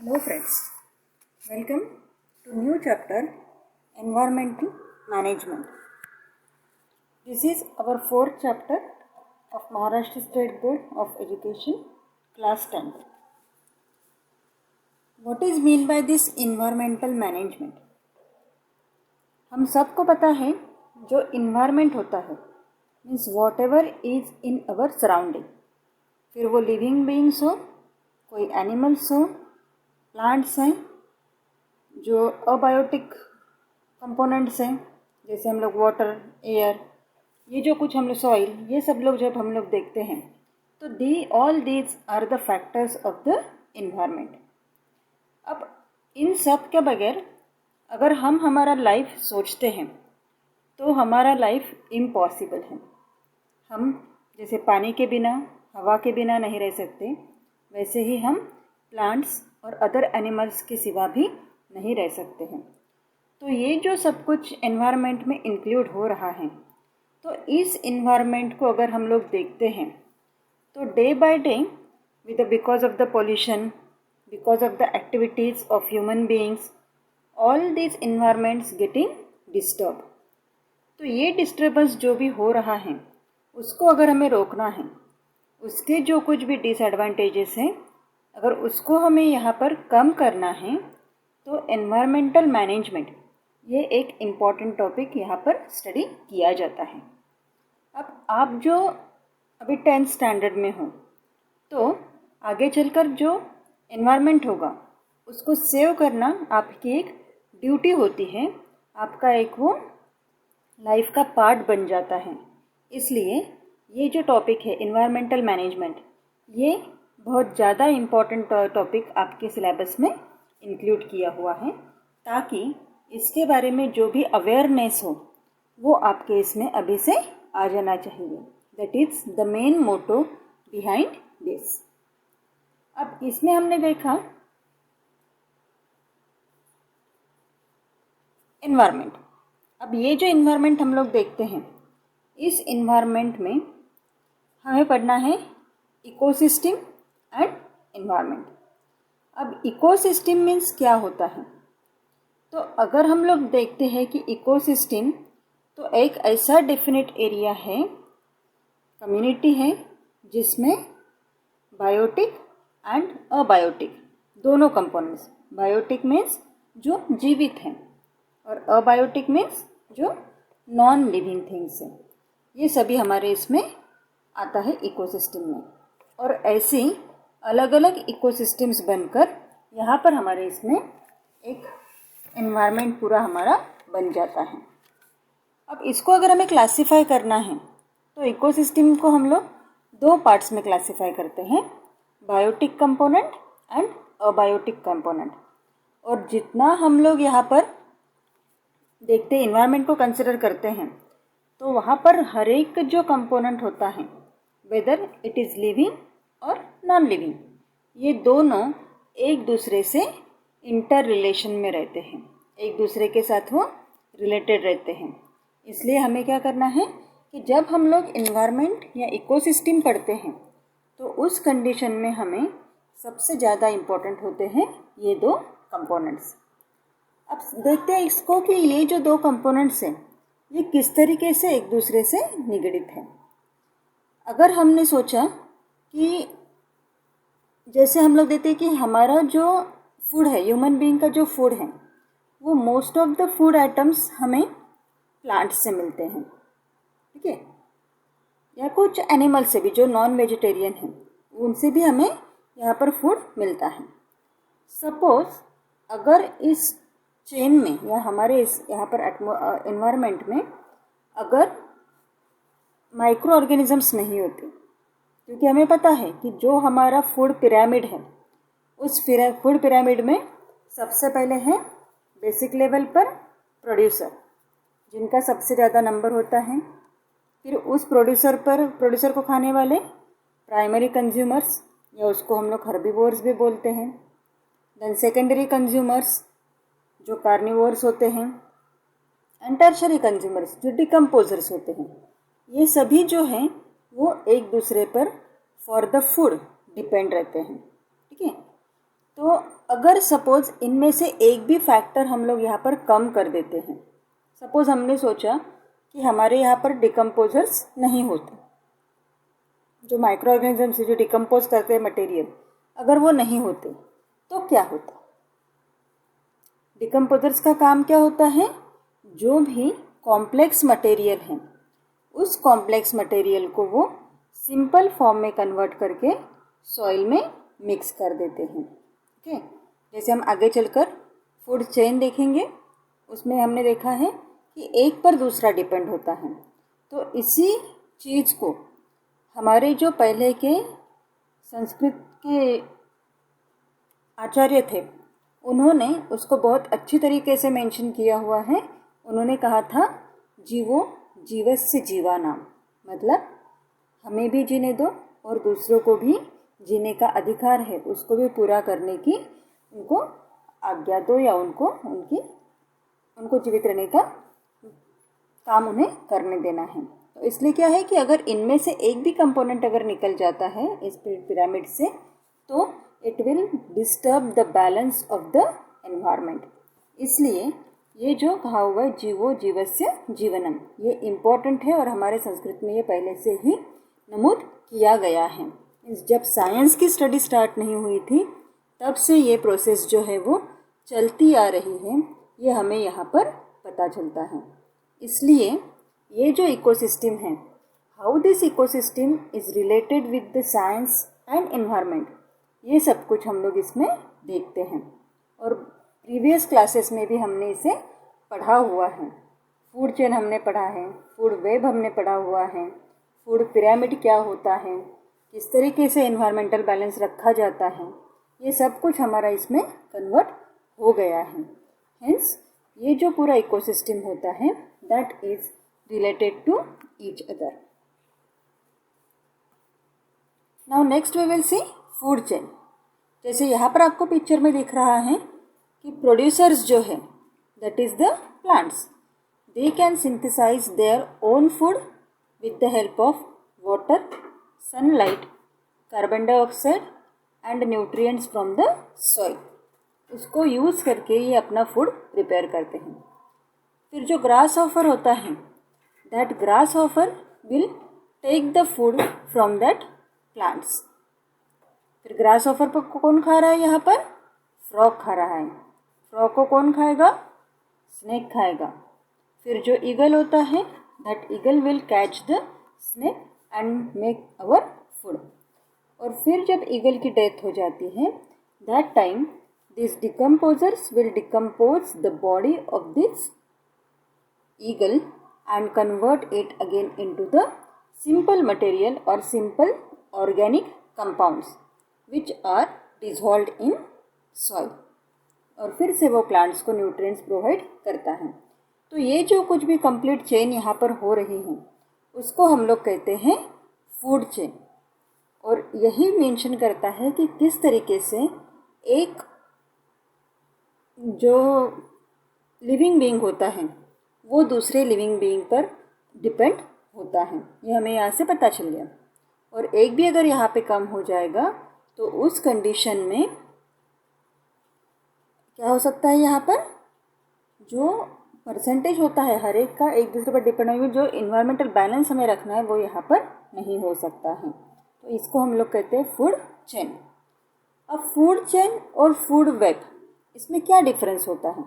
Hello friends, welcome to new chapter Environmental Management. This is our fourth chapter of Maharashtra State Board of Education class 10th. What is mean by this environmental management? हम सबको पता है जो environment होता है means whatever is in our surrounding, फिर वो living beings हो, कोई animals हो, प्लांट्स हैं, जो अबायोटिक कंपोनेंट्स हैं जैसे हम लोग वाटर, एयर, ये जो कुछ हम लोग सॉइल, ये सब लोग जब हम लोग देखते हैं तो all these are the factors of the environment. अब इन सब के बगैर अगर हम हमारा लाइफ सोचते हैं तो हमारा लाइफ इम्पॉसिबल है. हम जैसे पानी के बिना, हवा के बिना नहीं रह सकते, वैसे ही हम प्लांट्स और अदर एनिमल्स के सिवा भी नहीं रह सकते हैं. तो ये जो सब कुछ एनवायरनमेंट में इंक्लूड हो रहा है, तो इस एनवायरनमेंट को अगर हम लोग देखते हैं तो day by day because of the pollution, because of the activities of human beings, all this environments getting disturb. तो ये डिस्टर्बेंस जो भी हो रहा है उसको अगर हमें रोकना है, उसके जो कुछ भी डिसएडवांटेजेस हैं अगर उसको हमें यहाँ पर कम करना है तो एनवायरमेंटल मैनेजमेंट ये एक इम्पॉर्टेंट टॉपिक यहाँ पर स्टडी किया जाता है. अब आप जो अभी 10th स्टैंडर्ड में हो तो आगे चलकर जो एनवायरनमेंट होगा उसको सेव करना आपकी एक ड्यूटी होती है, आपका एक वो लाइफ का पार्ट बन जाता है. इसलिए ये जो टॉपिक है एनवायरमेंटल मैनेजमेंट, ये बहुत ज़्यादा इम्पॉर्टेंट टॉपिक आपके सिलेबस में इंक्लूड किया हुआ है ताकि इसके बारे में जो भी अवेयरनेस हो वो आपके इसमें अभी से आ जाना चाहिए. That is the main motto behind this. अब इसमें हमने देखा एनवायरनमेंट. अब ये जो एनवायरनमेंट हम लोग देखते हैं, इस एनवायरनमेंट में हमें पढ़ना है इकोसिस्टम एंड एनवायरनमेंट. अब इकोसिस्टम मीन्स क्या होता है? तो अगर हम लोग देखते हैं कि इकोसिस्टम तो एक ऐसा डेफिनेट एरिया है, कम्युनिटी है, जिसमें बायोटिक एंड अबायोटिक दोनों कंपोनेंट्स, बायोटिक मीन्स जो जीवित हैं और अबायोटिक मीन्स जो नॉन लिविंग थिंग्स हैं, ये सभी हमारे इसमें आता है इकोसिस्टम में. और ऐसी अलग अलग इकोसिस्टम्स बनकर यहाँ पर हमारे इसमें एक एनवायरनमेंट पूरा हमारा बन जाता है. अब इसको अगर हमें क्लासिफाई करना है तो इकोसिस्टम को हम लोग दो पार्ट्स में क्लासिफाई करते हैं, biotic component and abiotic component. और जितना हम लोग यहाँ पर देखते हैं, एनवायरनमेंट को कंसिडर करते हैं, तो वहाँ पर हर एक जो कंपोनेंट होता है, वेदर इट इज़ लिविंग और नॉन लिविंग, ये दोनों एक दूसरे से इंटर रिलेशन में रहते हैं, एक दूसरे के साथ वो रिलेटेड रहते हैं. इसलिए हमें क्या करना है कि जब हम लोग एनवायरनमेंट या इकोसिस्टम पढ़ते हैं तो उस कंडीशन में हमें सबसे ज़्यादा इम्पोर्टेंट होते हैं ये दो कंपोनेंट्स. अब देखते हैं इसको कि ये जो दो कंपोनेंट्स हैं ये किस तरीके से एक दूसरे से निगडित हैं. अगर हमने सोचा कि जैसे हम लोग देखते हैं कि हमारा जो फूड है, ह्यूमन बीइंग का जो फूड है, वो most of the food items हमें प्लांट्स से मिलते हैं, ठीक है, या कुछ एनिमल्स से भी जो नॉन वेजिटेरियन हैं उनसे भी हमें यहाँ पर फूड मिलता है. सपोज अगर इस चेन में या हमारे इस यहाँ पर एनवायरनमेंट में अगर माइक्रो ऑर्गेनिजम्स नहीं होते, क्योंकि हमें पता है कि जो हमारा फूड पिरामिड है उस फूड पिरामिड में सबसे पहले है बेसिक लेवल पर प्रोड्यूसर, जिनका सबसे ज़्यादा नंबर होता है. फिर उस प्रोड्यूसर को खाने वाले प्राइमरी कंज्यूमर्स, या उसको हम लोग हर्बीवोर्स भी बोलते हैं. देन सेकेंडरी कंज्यूमर्स जो कार्निवोर्स होते हैं, एंड टर्शरी कंज्यूमर्स जो डिकम्पोजर्स होते हैं. ये सभी जो हैं वो एक दूसरे पर फॉर द फूड डिपेंड रहते हैं, ठीक है. तो अगर सपोज इनमें से एक भी फैक्टर हम लोग यहाँ पर कम कर देते हैं, सपोज हमने सोचा कि हमारे यहाँ पर डिकम्पोजर्स नहीं होते, जो माइक्रो ऑर्गेनिजम्स जो डिकम्पोज करते हैं मटेरियल, अगर वो नहीं होते तो क्या होता? डिकम्पोजर्स का काम क्या होता है? जो भी कॉम्प्लेक्स मटेरियल है उस कॉम्प्लेक्स मटेरियल को वो सिंपल फॉर्म में कन्वर्ट करके सॉइल में मिक्स कर देते हैं। ओके, जैसे हम आगे चलकर फूड चेन देखेंगे, उसमें हमने देखा है कि एक पर दूसरा डिपेंड होता है। तो इसी चीज़ को हमारे जो पहले के संस्कृत के आचार्य थे, उन्होंने उसको बहुत अच्छी तरीके से मेंशन किया हुआ है। उन्होंने कहा था जीवो जीवस्य जीवानाम, मतलब हमें भी जीने दो और दूसरों को भी जीने का अधिकार है, उसको भी पूरा करने की उनको आज्ञा दो, या उनको जीवित रहने का काम उन्हें करने देना है। तो इसलिए क्या है कि अगर इनमें से एक भी कंपोनेंट अगर निकल जाता है इस पिरामिड से, तो it will disturb the balance of the environment. इसलिए ये जो कहा हुआ है जीवो जीवस्य जीवनम, ये इम्पोर्टेंट है और हमारे संस्कृत में ये पहले से ही नमूद किया गया है। जब साइंस की स्टडी स्टार्ट नहीं हुई थी तब से ये प्रोसेस जो है वो चलती आ रही है, ये हमें यहाँ पर पता चलता है। इसलिए ये जो इकोसिस्टम है, how this ecosystem is related with the science and environment, ये सब कुछ हम लोग इसमें देखते हैं। और प्रीवियस क्लासेस में भी हमने इसे पढ़ा हुआ है। फूड चेन हमने पढ़ा है, फूड वेब हमने पढ़ा हुआ है, फूड पिरामिड क्या होता है, किस तरीके से एनवायरमेंटल बैलेंस रखा जाता है, ये सब कुछ हमारा इसमें कन्वर्ट हो गया है। हेंस ये जो पूरा इकोसिस्टम होता है that is related to each other. Now next we will see food chain. जैसे यहाँ पर आपको पिक्चर में दिख रहा है कि प्रोड्यूसर्स जो है that is the plants, they can synthesize their own food with the help of water, sunlight, carbon dioxide and nutrients from the soil। उसको यूज़ करके ये अपना फूड प्रिपेयर करते हैं। फिर जो ग्रास हॉपर होता है, that grasshopper will take the food from that plants. फिर ग्रास हॉपर को कौन खा रहा है? यहाँ पर फ्रॉग खा रहा है। फ्रॉग को कौन खाएगा? स्नेक खाएगा। फिर जो ईगल होता है, that eagle will catch the snake and make our food। और फिर जब ईगल की डेथ हो जाती है, that time these decomposers will decompose the body of this eagle and convert it again into the simple material or simple organic compounds which are dissolved in soil। और फिर से वो प्लांट्स को nutrients provide करता है। तो ये जो कुछ भी कंप्लीट चेन यहाँ पर हो रही है उसको हम लोग कहते हैं फूड चेन। और यही मेंशन करता है कि किस तरीके से एक जो लिविंग बीइंग होता है वो दूसरे लिविंग बीइंग पर डिपेंड होता है। ये हमें यहाँ से पता चल गया। और एक भी अगर यहाँ पे कम हो जाएगा तो उस कंडीशन में क्या हो सकता है, यहाँ पर जो परसेंटेज होता है हर एक का एक दूसरे पर डिपेंड हुए, जो इन्वायरमेंटल बैलेंस हमें रखना है वो यहाँ पर नहीं हो सकता है। तो इसको हम लोग कहते हैं फूड चेन। अब फूड चेन और फूड वेब, इसमें क्या डिफरेंस होता है?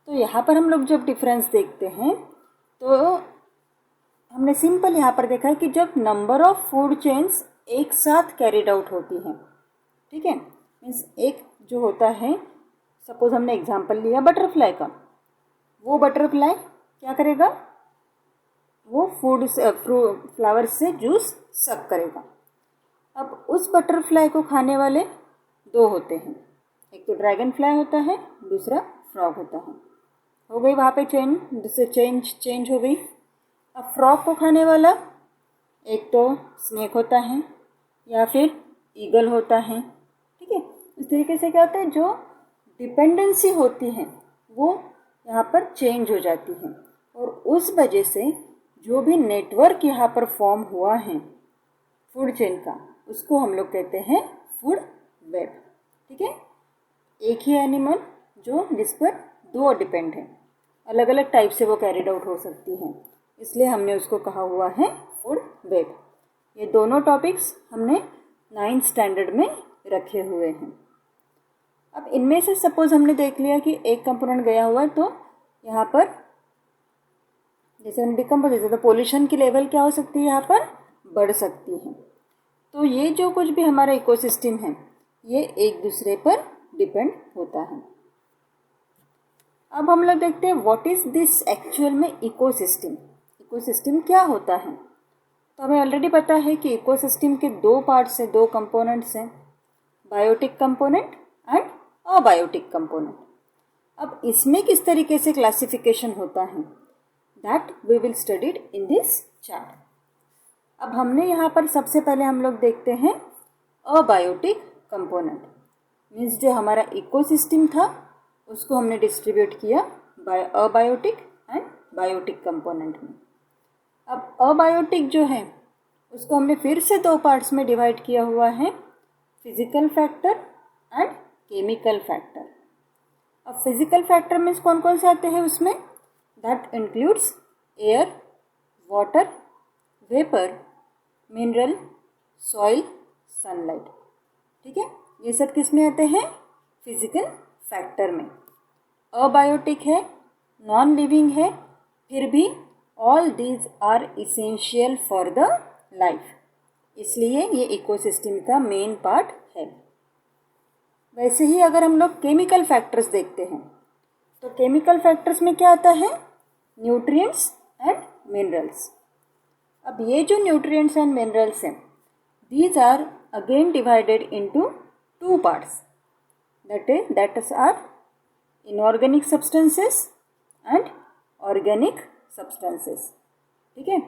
तो यहाँ पर हम लोग जब डिफरेंस देखते हैं तो हमने सिंपल यहाँ पर देखा है कि जब नंबर ऑफ फूड चेन्स एक साथ कैरिड आउट होती हैं, ठीक है, मीन्स एक जो होता है, सपोज हमने एग्जाम्पल लिया बटरफ्लाई का, वो बटरफ्लाई क्या करेगा? वो फूड से फ्लावर से जूस सक करेगा। अब उस बटरफ्लाई को खाने वाले दो होते हैं, एक तो ड्रैगन फ्लाई होता है, दूसरा फ्रॉग होता है। हो गई वहाँ पे चेन, जिससे चेंज हो गई। अब फ्रॉग को खाने वाला एक तो स्नेक होता है या फिर ईगल होता है, ठीक है। इस तरीके से क्या होता है, जो डिपेंडेंसी होती है वो यहाँ पर चेंज हो जाती है। और उस वजह से जो भी नेटवर्क यहाँ पर फॉर्म हुआ है फूड चेन का, उसको हम लोग कहते हैं फूड वेब, ठीक है। एक ही एनिमल जो जिस पर दो डिपेंड है, अलग अलग टाइप से वो कैरिड आउट हो सकती हैं, इसलिए हमने उसको कहा हुआ है फूड वेब। ये दोनों टॉपिक्स हमने 9th स्टैंडर्ड में रखे हुए हैं। अब इनमें से सपोज हमने देख लिया कि एक कंपोनेंट गया हुआ है, तो यहाँ पर जैसे हमने डिकम्पोज, तो पोल्यूशन की लेवल क्या हो सकती है, यहाँ पर बढ़ सकती है। तो ये जो कुछ भी हमारा इकोसिस्टम है ये एक दूसरे पर डिपेंड होता है। अब हम लोग देखते हैं व्हाट इज दिस एक्चुअल में इकोसिस्टम। इकोसिस्टम क्या होता है? तो हमें ऑलरेडी पता है कि इकोसिस्टम के दो पार्ट्स हैं, दो कंपोनेंट्स हैं, biotic component and abiotic component. अब इसमें किस तरीके से क्लासिफिकेशन होता है that we will studied in this chart. अब हमने यहाँ पर सबसे पहले हम लोग देखते हैं अबायोटिक कंपोनेंट, मीन्स जो हमारा इकोसिस्टम था उसको हमने डिस्ट्रीब्यूट किया अबायोटिक एंड बायोटिक कंपोनेंट में। अब अबायोटिक जो है उसको हमने फिर से दो पार्ट्स में डिवाइड किया हुआ है, physical factor and chemical factor. अब फिजिकल फैक्टर मीन्स कौन कौन से आते हैं उसमें, that includes air, water, vapour, mineral, soil, sunlight. ठीक है, ये सब किस में आते हैं, फिजिकल फैक्टर में। अबायोटिक है, नॉन लिविंग है, फिर भी all these are essential for the life, इसलिए ये इकोसिस्टम का मेन पार्ट है। वैसे ही अगर हम लोग केमिकल फैक्टर्स देखते हैं तो केमिकल फैक्टर्स में क्या आता है, न्यूट्रिएंट्स एंड मिनरल्स। अब ये जो न्यूट्रिएंट्स एंड मिनरल्स हैं these are again divided into two parts, that are inorganic substances and organic substances। ठीक है,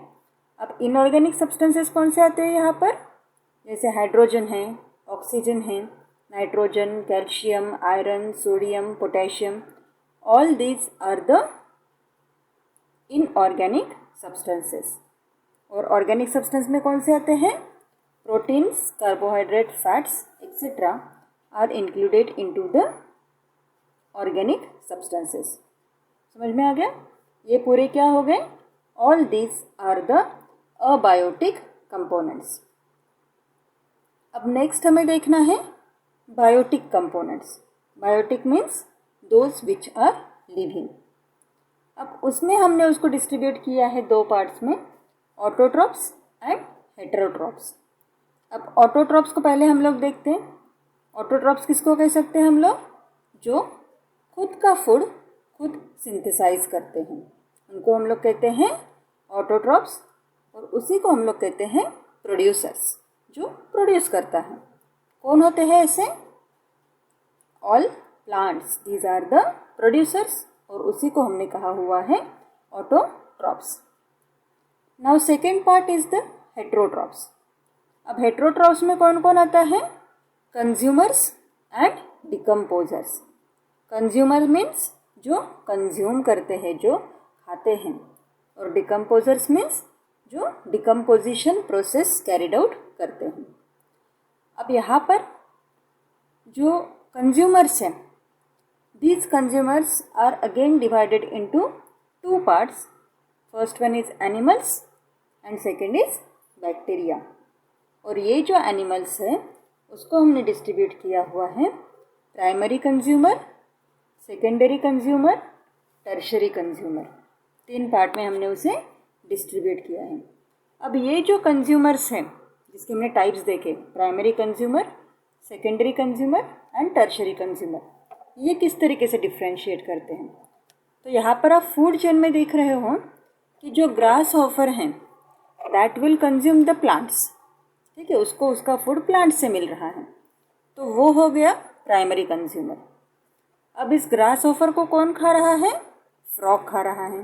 अब इनऑर्गेनिक सब्सटेंसेस कौन से आते हैं यहाँ पर, जैसे हाइड्रोजन है, ऑक्सीजन है, nitrogen, calcium, iron, sodium, potassium, all these are the inorganic substances. और ऑर्गेनिक सब्सटेंस में कौन से आते हैं, proteins, carbohydrate, fats etcetera are included into the organic substances. समझ में आ गया, ये पूरे क्या हो गए, all these are the abiotic components. अब नेक्स्ट हमें देखना है biotic components. Biotic means those which are living. अब उसमें हमने उसको डिस्ट्रीब्यूट किया है दो पार्ट्स में, ऑटोट्रॉप्स एंड हेटेरोट्रॉप्स। अब ऑटोट्रॉप्स को पहले हम लोग देखते हैं। ऑटोट्रॉप्स किसको कह सकते हैं हम लोग, जो खुद का फूड खुद सिंथेसाइज करते हैं, उनको हम लोग कहते हैं ऑटोट्रॉप्स। और उसी को हम लोग कहते हैं प्रोड्यूसर्स, जो प्रोड्यूस करता है। कौन होते हैं ऐसे, all plants, these are the producers, और उसी को हमने कहा हुआ है autotrophs. Now second part is the heterotrophs. अब हेटेरोट्रॉप्स में कौन कौन आता है, consumers and decomposers. Consumer means जो कंज्यूम करते हैं, जो खाते हैं, और डिकम्पोजर्स मीन्स जो डिकम्पोजिशन प्रोसेस कैरिड आउट करते हैं। अब यहाँ पर जो कंज्यूमर्स हैं, these consumers are again divided into two parts. First one is animals and second is bacteria। और ये जो एनिमल्स है उसको हमने डिस्ट्रीब्यूट किया हुआ है primary consumer, secondary consumer, tertiary consumer. तीन पार्ट में हमने उसे डिस्ट्रीब्यूट किया है। अब ये जो कंज्यूमर्स हैं जिसके हमने टाइप्स देखे, primary consumer, secondary consumer and tertiary consumer, ये किस तरीके से डिफ्रेंशिएट करते हैं। तो यहाँ पर आप फूड चेन में देख रहे हो कि जो ग्रास हॉपर हैं that will consume the plants, ठीक है, उसको उसका फूड प्लांट से मिल रहा है, तो वो हो गया प्राइमरी कंज्यूमर। अब इस ग्रास हॉपर को कौन खा रहा है, फ्रॉग खा रहा है,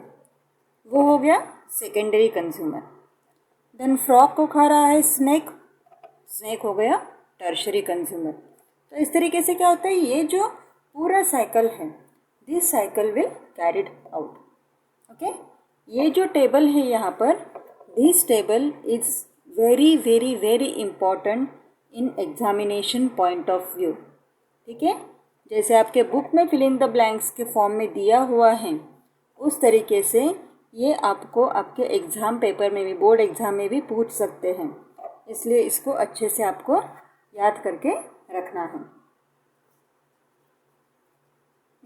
वो हो गया सेकेंडरी कंज्यूमर। देन फ्रॉग को खा रहा है स्नेक, स्नेक हो गया टर्शरी कंज्यूमर। तो इस तरीके से क्या होता है, ये जो पूरा साइकिल है, this cycle will carried out. Okay, ये जो टेबल है यहाँ पर, this table is very very very important in examination point of view. ठीक है, जैसे आपके बुक में फिल इन द ब्लैंक्स के फॉर्म में दिया हुआ है, उस तरीके से ये आपको आपके एग्ज़ाम पेपर में भी, बोर्ड एग्ज़ाम में भी पूछ सकते हैं। इसलिए इसको अच्छे से आपको याद करके रखना है।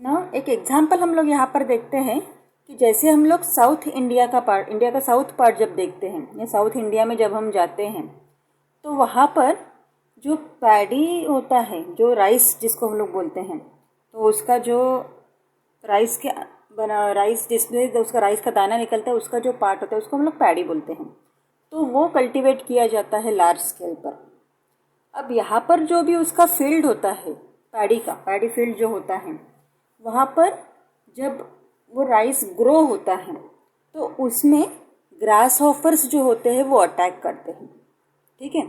ना एक एग्जाम्पल हम लोग यहाँ पर देखते हैं कि जैसे हम लोग साउथ इंडिया का साउथ पार्ट जब देखते हैं, या साउथ इंडिया में जब हम जाते हैं, तो वहाँ पर जो पैडी होता है, जो राइस जिसको हम लोग बोलते हैं, तो उसका जो राइस जिसमें उसका राइस का दाना निकलता है, उसका जो पार्ट होता है उसको हम लोग पैडी बोलते हैं। तो वो कल्टीवेट किया जाता है लार्ज स्केल पर। अब यहाँ पर जो भी उसका फील्ड होता है पैडी फील्ड जो होता है, वहाँ पर जब वो राइस ग्रो होता है तो उसमें ग्रास हॉपर्स जो होते हैं वो अटैक करते हैं। ठीक है,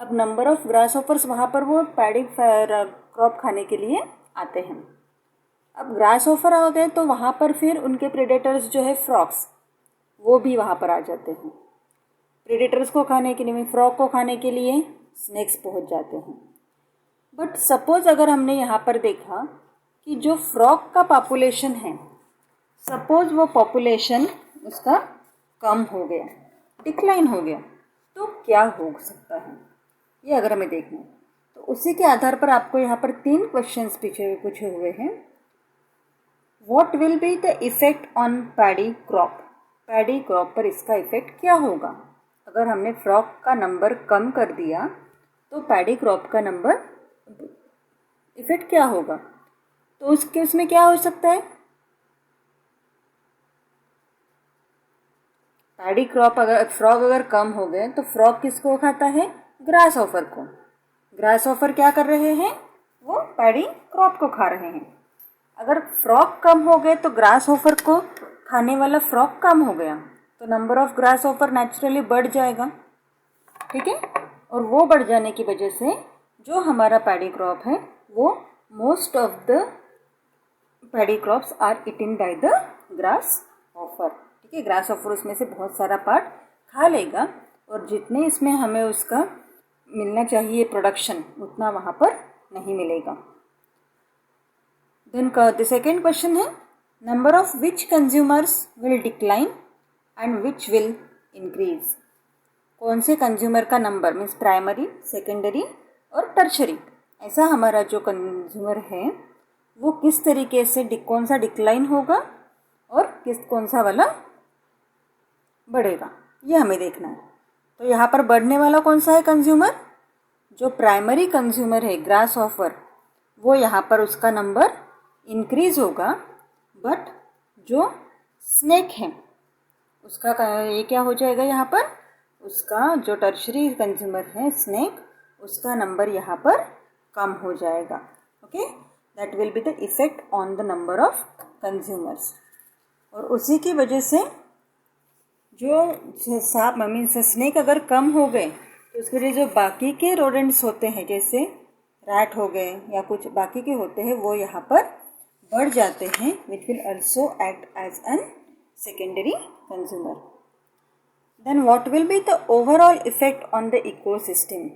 अब नंबर ऑफ ग्रास हॉपर्स वहाँ पर वो पैडी क्रॉप खाने के लिए आते हैं। अब ग्रास हॉपर आ गए तो वहाँ पर फिर उनके प्रेडेटर्स जो है फ्रॉक्स, वो भी वहाँ पर आ जाते हैं। प्रेडेटर्स को खाने के लिए, फ्रॉग को खाने के लिए स्नेक्स पहुँच जाते हैं। बट सपोज अगर हमने यहाँ पर देखा कि जो फ्रॉग का पॉपुलेशन है, सपोज वो पॉपुलेशन उसका कम हो गया, डिक्लाइन हो गया, तो क्या हो सकता है, ये अगर हमें देखना है तो उसी के आधार पर आपको यहाँ पर 3 क्वेश्चंस पीछे पूछे हुए हैं। What will be the effect on paddy crop, paddy crop पर इसका इफेक्ट क्या होगा। अगर हमने फ्रॉग का नंबर कम कर दिया तो पैडी क्रॉप का नंबर इफेक्ट क्या होगा, तो उसमें क्या हो सकता है। पैडी क्रॉप फ्रॉग अगर कम हो गए तो फ्रॉग किसको खाता है, ग्रास हॉपर को। ग्रास हॉपर क्या कर रहे हैं, वो पैडी क्रॉप को खा रहे हैं। अगर फ्रॉग कम हो गए तो ग्रास हॉपर को खाने वाला फ्रॉग कम हो गया, तो number of grass hopper naturally बढ़ जाएगा। ठीक है, और वो बढ़ जाने की वजह से जो हमारा पैडी क्रॉप है वो most of the paddy crops are eaten by the grasshopper. ठीक है, ग्रास हॉपर उसमें से बहुत सारा पार्ट खा लेगा और जितने इसमें हमें उसका मिलना चाहिए प्रोडक्शन, उतना वहाँ पर नहीं मिलेगा। देन द सेकेंड क्वेश्चन है, number of which consumers will decline and which will increase. कौन से कंज्यूमर का नंबर, मीन्स प्राइमरी, सेकेंडरी और टर्शरी, ऐसा हमारा जो कंज्यूमर है वो किस तरीके से कौन सा डिक्लाइन होगा और कौन सा वाला बढ़ेगा, ये हमें देखना है। तो यहाँ पर बढ़ने वाला कौन सा है कंज्यूमर, जो प्राइमरी कंज्यूमर है ग्रास हॉपर, वो यहाँ पर उसका नंबर इंक्रीज होगा। बट जो स्नेक है उसका ये क्या हो जाएगा, यहाँ पर उसका जो टर्शरी कंज्यूमर है स्नेक, उसका नंबर यहाँ पर कम हो जाएगा। Okay, that will be the effect on the number of consumers. और उसी की वजह से जो सांप मीन्स स्नेक अगर कम हो गए तो उसके लिए जो बाकी के रोडेंट्स होते हैं, जैसे रैट हो गए या कुछ बाकी के होते हैं, वो यहाँ पर बढ़ जाते हैं, which will also act as an secondary consumer. Then what will be the overall effect on the ecosystem.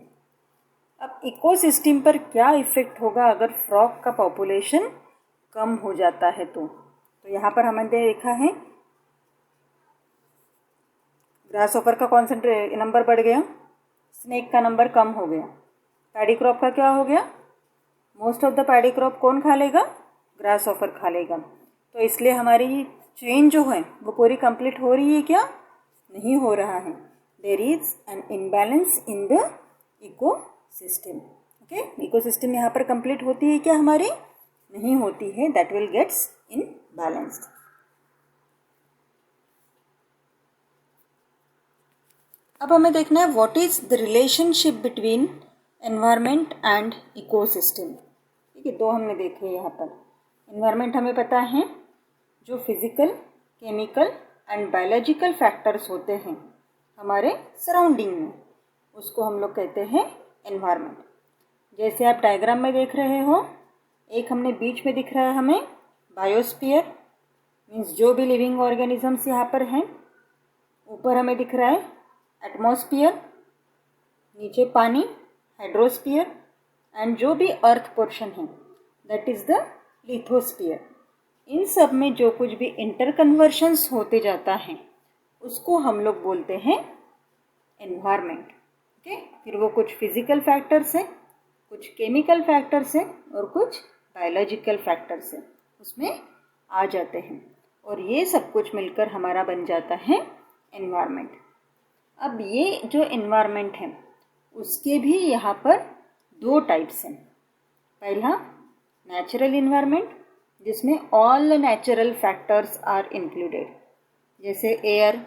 अब इकोसिस्टम पर क्या इफेक्ट होगा अगर फ्रॉग का पॉपुलेशन कम हो जाता है तो यहाँ पर हमने देखा है ग्रास हॉपर का नंबर बढ़ गया, स्नेक का नंबर कम हो गया, पैडी क्रॉप का क्या हो गया, most of the paddy crop कौन खा लेगा, ग्रास हॉपर खा लेगा। तो इसलिए हमारी चेन जो है वो पूरी कंप्लीट हो रही है क्या, नहीं हो रहा है। There is an imbalance in the ecosystem. Okay, ecosystem यहाँ पर कंप्लीट होती है क्या हमारी, नहीं होती है, दैट विल गेट्स इनबैलेंस्ड। अब हमें देखना है what is the relationship between environment and ecosystem. ठीक है, 2 हमने देखे यहाँ पर। एनवायरनमेंट हमें पता है जो physical, chemical and biological factors होते हैं हमारे सराउंडिंग में, उसको हम लोग कहते हैं एनवायरनमेंट। जैसे आप डायग्राम में देख रहे हो, एक हमने बीच में दिख रहा है हमें बायोस्फीयर, मीन्स जो भी लिविंग ऑर्गेनिजम्स यहाँ पर हैं। ऊपर हमें दिख रहा है एटमॉस्फियर, नीचे पानी हाइड्रोस्फीयर, एंड जो भी अर्थ पोर्शन है दैट इज़ द लिथोस्फीयर। इन सब में जो कुछ भी इंटरकन्वर्शंस होते जाता है उसको हम लोग बोलते हैं एनवायरनमेंट। ओके, फिर वो कुछ फिजिकल फैक्टर्स हैं, कुछ केमिकल फैक्टर्स हैं और कुछ बायोलॉजिकल फैक्टर्स हैं, उसमें आ जाते हैं और ये सब कुछ मिलकर हमारा बन जाता है एनवायरनमेंट। अब ये जो एनवायरनमेंट है उसके भी यहाँ पर दो टाइप्स हैं। पहला नेचुरल एनवायरनमेंट, जिसमें all natural factors are included, जैसे air,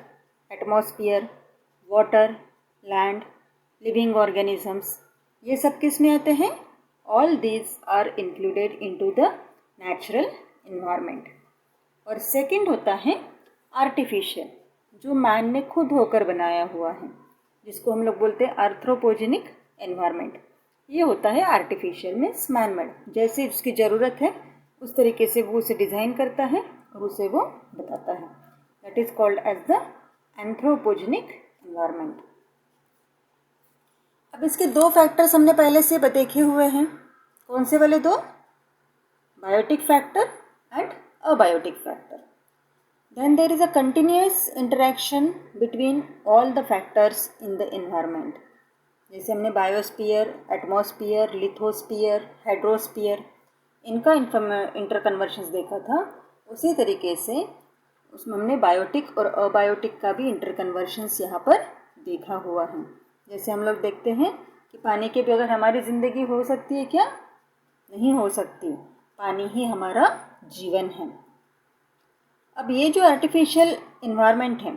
atmosphere, water, land, living organisms, ये सब किस में आते हैं? All these are included into the natural environment. और सेकंड होता है आर्टिफिशियल, जो मैन ने खुद होकर बनाया हुआ है, जिसको हम लोग बोलते हैं एंथ्रोपोजेनिक एनवायरनमेंट। ये होता है आर्टिफिशियल, मीन्स मैन मेड, जैसे उसकी ज़रूरत है उस तरीके से वो उसे डिज़ाइन करता है और उसे वो बताता है। That is called as the anthropogenic environment. अब इसके दो फैक्टर्स हमने पहले से देखे हुए हैं। कौन से वाले दो? Biotic factor and abiotic factor. Then there is a continuous interaction between all the factors in the environment. जैसे हमने बायोस्फीयर, एटमॉस्फेयर, लिथोस्फीयर, हाइड्रोस्फीयर, इनका इंटरकन्वर्शंस देखा था, उसी तरीके से उसमें हमने बायोटिक और अबायोटिक का भी इंटरकन्वर्शंस यहाँ पर देखा हुआ है। जैसे हम लोग देखते हैं कि पानी के बगैर हमारी ज़िंदगी हो सकती है क्या? नहीं हो सकती। पानी ही हमारा जीवन है। अब ये जो आर्टिफिशियल इन्वायरमेंट है,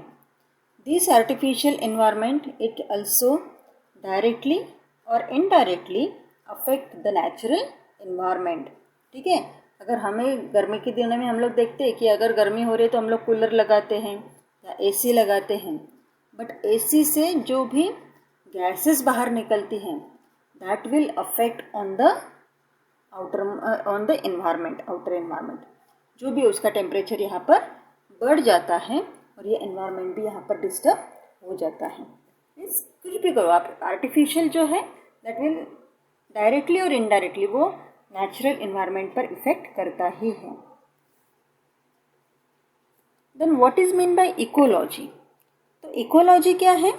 this artificial environment it also directly और indirectly affect the natural environment. ठीक है, अगर हमें गर्मी के दिनों में हम लोग देखते हैं कि अगर गर्मी हो रही है तो हम लोग कूलर लगाते हैं या एसी लगाते हैं, बट एसी से जो भी गैसेस बाहर निकलती हैं that will affect on the outer environment. जो भी उसका टेम्परेचर यहाँ पर बढ़ जाता है और ये एनवायरनमेंट भी यहाँ पर डिस्टर्ब हो जाता है। मीन्स कुछ भी करो आप, आर्टिफिशियल जो है दैट विल डायरेक्टली और इनडायरेक्टली वो नेचुरल एनवायरनमेंट पर इफेक्ट करता ही है। Then what is mean by ecology? तो इकोलॉजी क्या है?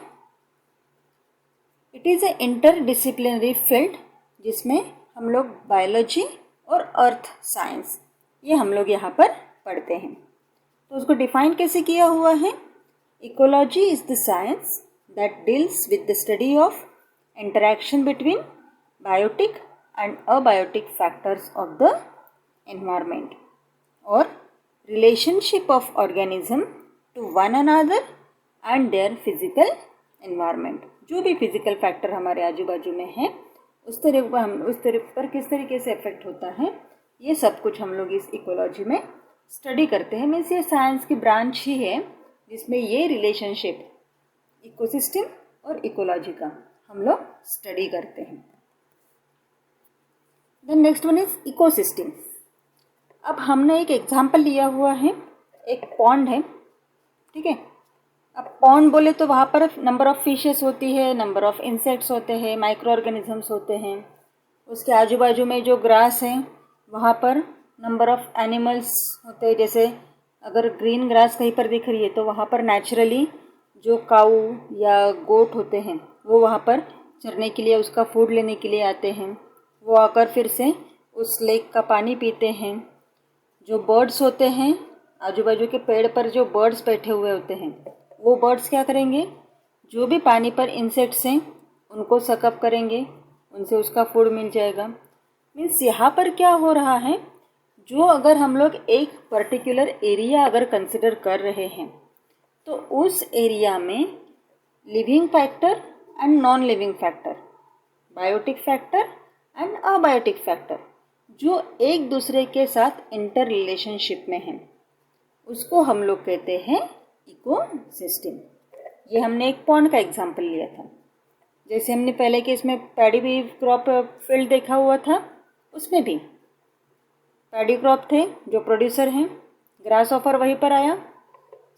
It is a interdisciplinary field जिसमें हम लोग बायोलॉजी और अर्थ साइंस ये हम लोग यहाँ पर पढ़ते हैं। तो उसको डिफाइन कैसे किया हुआ है? Ecology is the science that deals with the study of interaction between biotic and abiotic factors of the environment और relationship of organism to one another and their physical environment. जो भी फिजिकल फैक्टर हमारे आजू बाजू में है उस तरह पर किस तरीके से इफेक्ट होता है, ये सब कुछ हम लोग इस इकोलॉजी में स्टडी करते हैं। मीन्स ये साइंस की ब्रांच ही है जिसमें ये रिलेशनशिप इकोसिस्टम और इकोलॉजी का हम लोग स्टडी करते हैं। Then next one is ecosystem. अब हमने एक एग्जांपल लिया हुआ है, एक पॉन्ड है, ठीक है। अब पॉन्ड बोले तो वहाँ पर नंबर ऑफ फिशेस होती है, नंबर ऑफ इंसेक्ट्स होते हैं, माइक्रो ऑर्गेनिजम्स होते हैं। उसके आजू बाजू में जो ग्रास है वहाँ पर नंबर ऑफ एनिमल्स होते हैं। जैसे अगर ग्रीन ग्रास कहीं पर दिख रही है तो वहाँ पर नेचुरली जो काऊ या गोट होते हैं वो वहाँ पर चरने के लिए, उसका फूड लेने के लिए आते हैं। वो आकर फिर से उस लेक का पानी पीते हैं। जो बर्ड्स होते हैं, आजू बाजू के पेड़ पर जो बर्ड्स बैठे हुए होते हैं, वो बर्ड्स क्या करेंगे? जो भी पानी पर इंसेक्ट्स हैं उनको सकअप करेंगे, उनसे उसका फूड मिल जाएगा। मीन्स यहाँ पर क्या हो रहा है, जो अगर हम लोग एक पर्टिकुलर एरिया अगर कंसिडर कर रहे हैं तो उस एरिया में living factor and non living factor, biotic factor and abiotic factor जो एक दूसरे के साथ इंटर रिलेशनशिप में हैं, उसको हम लोग कहते हैं इकोसिस्टम। ये हमने एक पॉन्ड का एग्जांपल लिया था। जैसे हमने पहले के इसमें पैडी भी क्रॉप फील्ड देखा हुआ था, उसमें भी पैडी क्रॉप थे जो प्रोड्यूसर हैं, ग्रास ऑफर वहीं पर आया,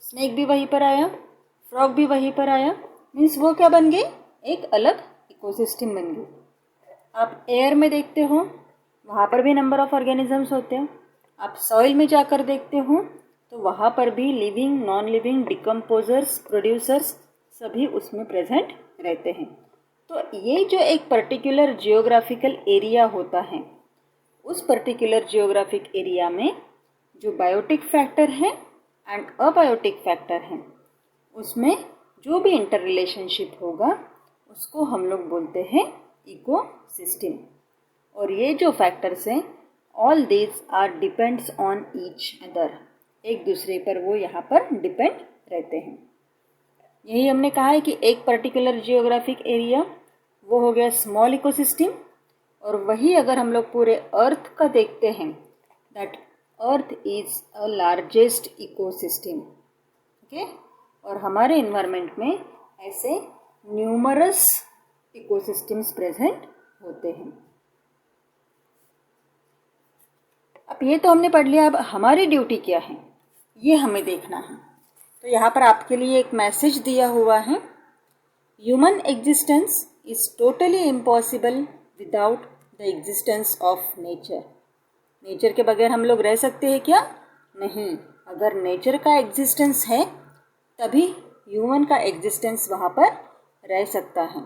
स्नेक भी वहीं पर आया, फ्रॉग भी वहीं पर आया। मीन्स वो क्या बन गई? एक अलग इकोसिस्टम बन गई। आप एयर में देखते हो वहाँ पर भी नंबर ऑफ ऑर्गेनिजम्स होते हैं। आप सॉइल में जाकर देखते हो तो वहाँ पर भी living, non living, decomposers, producers सभी उसमें प्रेजेंट रहते हैं। तो ये जो एक पर्टिकुलर जियोग्राफिकल एरिया होता है, उस पर्टिकुलर जियोग्राफिक एरिया में जो बायोटिक फैक्टर है एंड अबायोटिक फैक्टर है, उसमें जो भी इंटर रिलेशनशिप होगा उसको हम लोग बोलते हैं इकोसिस्टम। और ये जो फैक्टर्स हैं, all these are depends on each other, एक दूसरे पर वो यहाँ पर डिपेंड रहते हैं। यही हमने कहा है कि एक पर्टिकुलर जियोग्राफिक एरिया वो हो गया स्मॉल इकोसिस्टम, और वही अगर हम लोग पूरे अर्थ का देखते हैं, that earth is a largest ecosystem. Okay, और हमारे इन्वायरमेंट में ऐसे न्यूमरस इकोसिस्टम्स प्रेजेंट होते हैं। अब ये तो हमने पढ़ लिया, अब हमारी ड्यूटी क्या है ये हमें देखना है। तो यहाँ पर आपके लिए एक मैसेज दिया हुआ है, human existence is totally impossible without the existence of nature. Nature के बगैर हम लोग रह सकते हैं क्या? नहीं। अगर नेचर का एग्जिस्टेंस है तभी ह्यूमन का एग्जिस्टेंस वहाँ पर रह सकता है।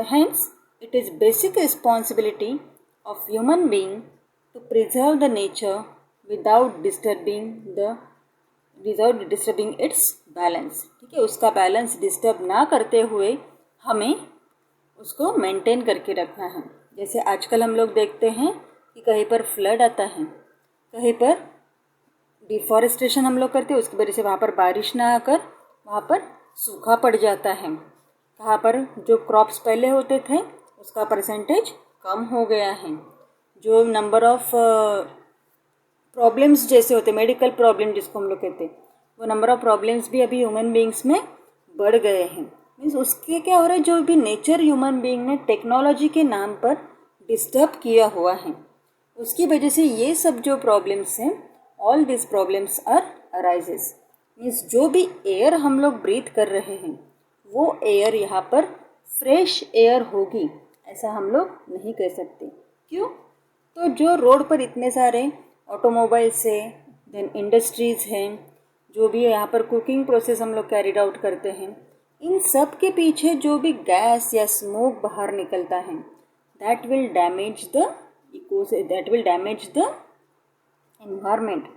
Hence, it is basic responsibility of human being to preserve the nature without disturbing its balance। ठीक है, उसका बैलेंस डिस्टर्ब ना करते हुए हमें उसको मेंटेन करके रखना है। जैसे आजकल हम लोग देखते हैं कि कहीं पर फ्लड आता है, कहीं पर डिफॉरेस्टेशन हम लोग करते हैं, उसकी वजह से वहाँ पर बारिश ना आकर वहाँ पर सूखा पड़ जाता है। कहाँ पर जो क्रॉप्स पहले होते थे उसका परसेंटेज कम हो गया है। जो नंबर ऑफ प्रॉब्लम्स जैसे होते, मेडिकल प्रॉब्लम जिसको हम लोग कहते हैं, वो नंबर ऑफ प्रॉब्लम्स भी अभी ह्यूमन बीइंग्स में बढ़ गए हैं। मीन्स उसके क्या हो रहा है, जो भी नेचर ह्यूमन बीइंग ने टेक्नोलॉजी के नाम पर डिस्टर्ब किया हुआ है, उसकी वजह से ये सब जो प्रॉब्लम्स हैं, all this problems are arises. Means जो भी एयर हम लोग ब्रीथ कर रहे हैं वो एयर यहाँ पर फ्रेश एयर होगी ऐसा हम लोग नहीं कह सकते। क्यों? तो जो रोड पर इतने सारे ऑटोमोबाइल्स है, देन इंडस्ट्रीज़ हैं, जो भी यहाँ पर कुकिंग प्रोसेस हम लोग कैरिड आउट करते हैं, इन सब के पीछे जो भी गैस या स्मोक बाहर निकलता है, that will damage the environment.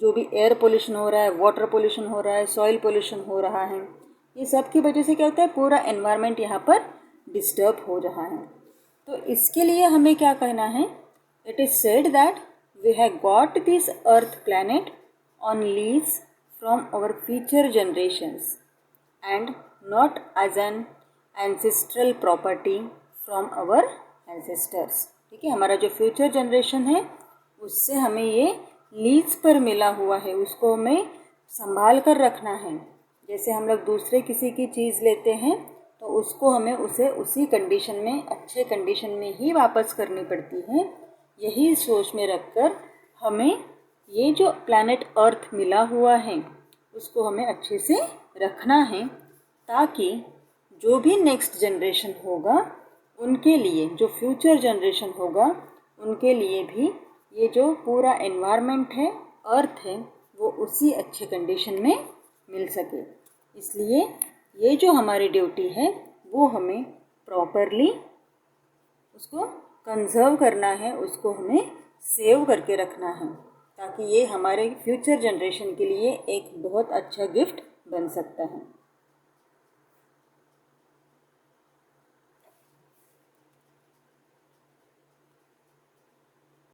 जो भी एयर पोल्यूशन हो रहा है, वाटर पोल्यूशन हो रहा है, सॉइल पोल्यूशन हो रहा है, ये सब की वजह से क्या होता है, पूरा एनवायरनमेंट यहाँ पर डिस्टर्ब हो रहा है। तो इसके लिए हमें क्या कहना है, it is said that we have got this earth planet on lease from our future generations and not as an ancestral property from our ancestors. ठीक है, हमारा जो फ्यूचर जनरेशन है उससे हमें ये लीज पर मिला हुआ है, उसको हमें संभाल कर रखना है। जैसे हम लोग दूसरे किसी की चीज़ लेते हैं तो उसको हमें उसे उसी कंडीशन में, अच्छे कंडीशन में ही वापस करनी पड़ती है। यही सोच में रखकर हमें ये जो प्लैनेट अर्थ मिला हुआ है उसको हमें अच्छे से रखना है, ताकि जो भी नेक्स्ट जनरेशन होगा उनके लिए, जो फ्यूचर जनरेशन होगा उनके लिए भी ये जो पूरा एनवायरनमेंट है, अर्थ है, वो उसी अच्छे कंडीशन में मिल सके। इसलिए ये जो हमारी ड्यूटी है वो हमें प्रॉपरली उसको कंजर्व करना है, उसको हमें सेव करके रखना है, ताकि ये हमारे फ्यूचर जनरेशन के लिए एक बहुत अच्छा गिफ्ट बन सकता है।